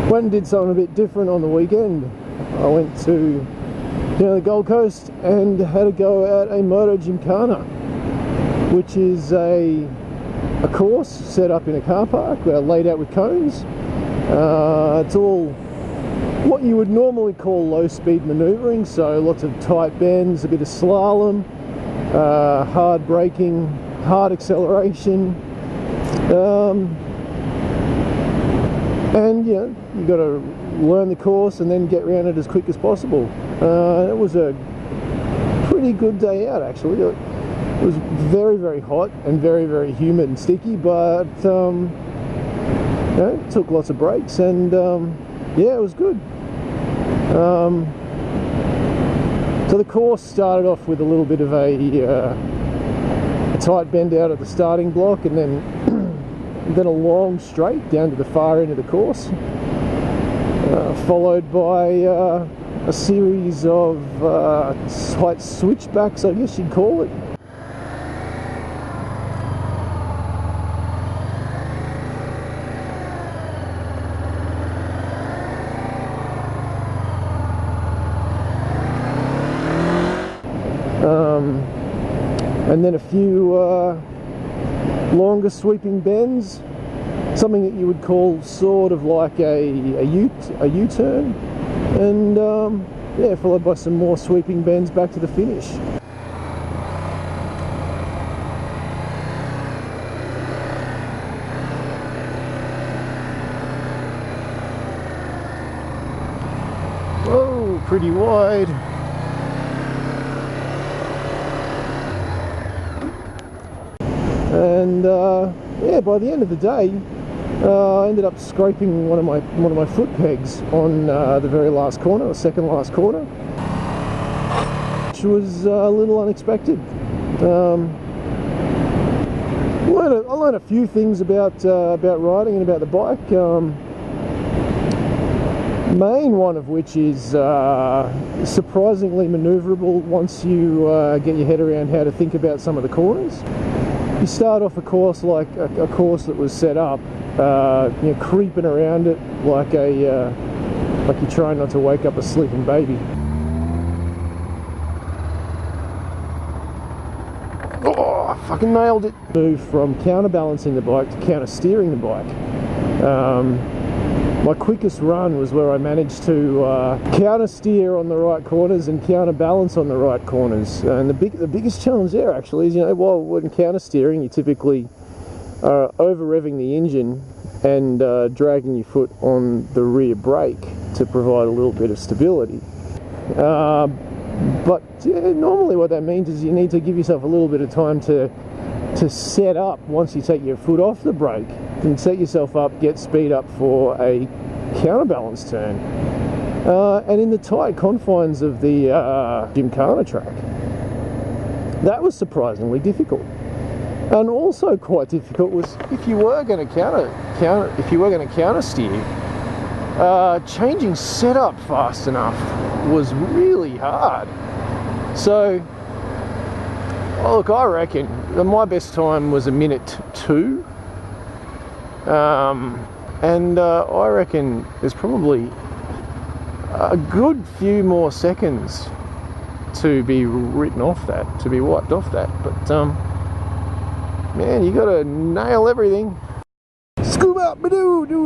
Went and did something a bit different on the weekend. I went to the Gold Coast and had a go at a moto gymkhana, which is a course set up in a car park, laid out with cones. It's all what you would normally call low speed maneuvering, so lots of tight bends, a bit of slalom, hard braking, hard acceleration, and you got to learn the course and then get around it as quick as possible. It was a pretty good day out, actually. It was very, very hot and very, very humid and sticky, but took lots of breaks, and yeah, it was good. So the course started off with a little bit of a tight bend out at the starting block, and then a long straight down to the far end of the course, followed by a series of tight switchbacks, I guess you'd call it. And then a few longer sweeping bends, something that you would call sort of like a U-turn, and yeah, followed by some more sweeping bends back to the finish. Oh, pretty wide. And yeah, by the end of the day, I ended up scraping one of my foot pegs on the very last corner, or second last corner, which was a little unexpected. I learned a few things about riding and about the bike. Main one of which is surprisingly manoeuvrable once you get your head around how to think about some of the corners. You start off a course like a course that was set up, creeping around it like you're trying not to wake up a sleeping baby. Oh, I fucking nailed it! Move from counterbalancing the bike to counter steering the bike. My quickest run was where I managed to counter steer on the right corners and counterbalance on the right corners. And the biggest challenge there actually is, while when counter steering, you typically are over revving the engine and dragging your foot on the rear brake to provide a little bit of stability. But yeah, normally what that means is you need to give yourself a little bit of time to set up once you take your foot off the brake, and set yourself up, get speed up for a counterbalance turn. And in the tight confines of the gymkhana track, that was surprisingly difficult. And also quite difficult was if you were going to counter steer, changing setup fast enough was really hard. So, look, I reckon my best time was 1:02. And I reckon there's probably a good few more seconds to be wiped off that. But man, you gotta nail everything. Scoop up, do it.